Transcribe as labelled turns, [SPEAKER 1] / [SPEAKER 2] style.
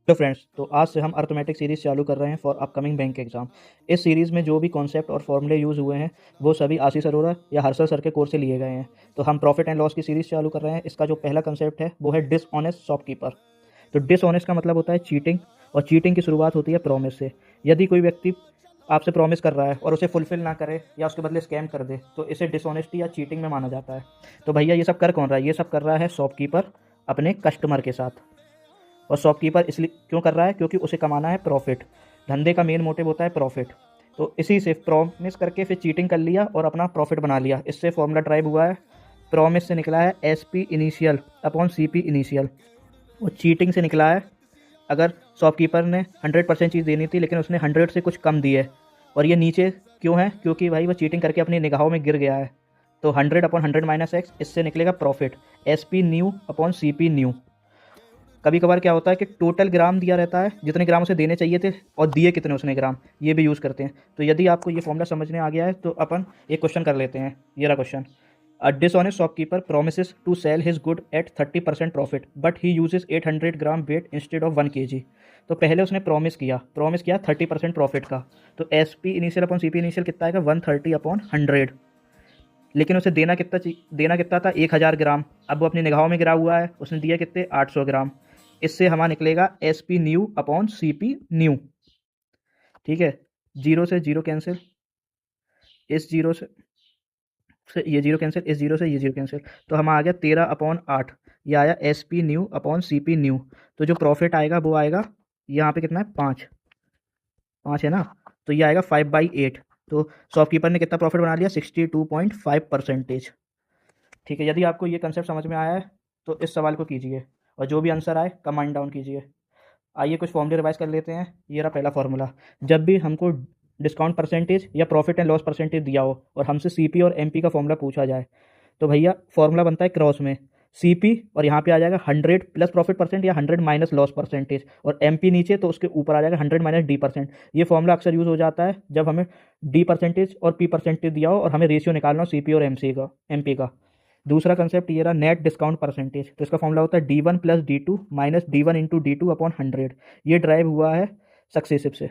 [SPEAKER 1] Hello friends, तो आज से हम अर्थमेटिक सीरीज़ चालू कर रहे हैं फॉर अपकमिंग बैंक एग्जाम। इस सीरीज़ में जो भी कॉन्सेप्ट और फॉर्मूले यूज़ हुए हैं वो सभी आशीष अरोड़ा या हर्षल सर के कोर्स से लिए गए हैं। तो हम प्रॉफिट एंड लॉस की सीरीज़ चालू कर रहे हैं। इसका जो पहला कंसेप्ट है वो है डिसऑनेस्ट शॉपकीपर। तो डिसऑनेस्ट का मतलब होता है चीटिंग, और चीटिंग की शुरुआत होती है प्रॉमिस से। यदि कोई व्यक्ति आपसे प्रॉमिस कर रहा है और उसे फुलफिल ना करे या उसके बदले स्कैम कर दे तो इसे डिसऑनेस्टी या चीटिंग में माना जाता है। तो भैया ये सब कर कौन रहा है? ये सब कर रहा है शॉपकीपर अपने कस्टमर के साथ। और शॉपकीपर इसलिए क्यों कर रहा है? क्योंकि उसे कमाना है प्रॉफिट। धंधे का मेन मोटिव होता है प्रॉफिट। तो इसी से प्रॉमिस करके फिर चीटिंग कर लिया और अपना प्रॉफिट बना लिया। इससे फॉर्मूला ड्राइव हुआ है। प्रॉमिस से निकला है SP initial upon CP initial, और चीटिंग से निकला है अगर शॉपकीपर ने 100% चीज़ देनी थी लेकिन उसने 100 से कुछ कम दी है। और ये नीचे क्यों है? क्योंकि भाई वो चीटिंग करके अपनी निगाहों में गिर गया है। तो 100 अपॉन 100 माइनस एक्स, इससे निकलेगा profit SP new upon CP new. कभी कभार क्या होता है कि टोटल ग्राम दिया रहता है, जितने ग्राम उसे देने चाहिए थे और दिए कितने उसने ग्राम, ये भी यूज़ करते हैं। तो यदि आपको ये फॉर्मूला समझने आ गया है तो अपन एक क्वेश्चन कर लेते हैं। ये रहा question. A dishonest shopkeeper promises to sell his good at 30% profit but he uses 800 gram weight instead of 1 kg। तो पहले उसने प्रॉमिस किया 30% प्रॉफिट का। तो SP initial upon CP initial कितना आएगा? 130 अपॉन 100। लेकिन उसे देना कितना था? 1000 ग्राम। अब वो अपनी निगाहों में गिरा हुआ है, उसने दिया कितने? 800 ग्राम। इससे हमारा निकलेगा SP new upon CP new. ठीक है, जीरो से जीरो कैंसिल, इस जीरो से ये जीरो कैंसिल, इस जीरो से ये जीरो कैंसिल। तो हम आ गया 13/8। ये आया SP new upon CP new. तो जो प्रॉफिट आएगा वो आएगा यहाँ पे कितना है? 5 5 है ना। तो ये आएगा 5/8। तो शॉपकीपर ने कितना प्रॉफिट बना लिया? 62.5%। ठीक है, यदि आपको ये कंसेप्ट समझ में आया है तो इस सवाल को कीजिए और जो भी आंसर आए कमेंट डाउन कीजिए। आइए कुछ फॉर्मूले रिवाइज कर लेते हैं। ये रहा पहला फॉर्मूला। जब भी हमको डिस्काउंट परसेंटेज या प्रॉफिट एंड लॉस परसेंटेज दिया हो और हमसे CP और MP का फॉर्मूला पूछा जाए तो भैया फॉर्मूला बनता है क्रॉस में CP, और यहाँ पे आ जाएगा 100 प्लस प्रॉफिट परसेंट या 100 माइनस लॉस परसेंटेज, और MP नीचे तो उसके ऊपर आ जाएगा 100 माइनस D%। ये फॉर्मूला अक्सर यूज़ हो जाता है जब हमें D परसेंटेज और P परसेंटेज दिया हो और हमें रेशियो निकालना हो CP और MP का। दूसरा कंसेप्ट ये रहा नेट डिस्काउंट परसेंटेज। तो इसका फॉर्मूला होता है D1 plus D2 minus D1 into D2 upon 100। ये ड्राइव हुआ है सक्सेसिव से।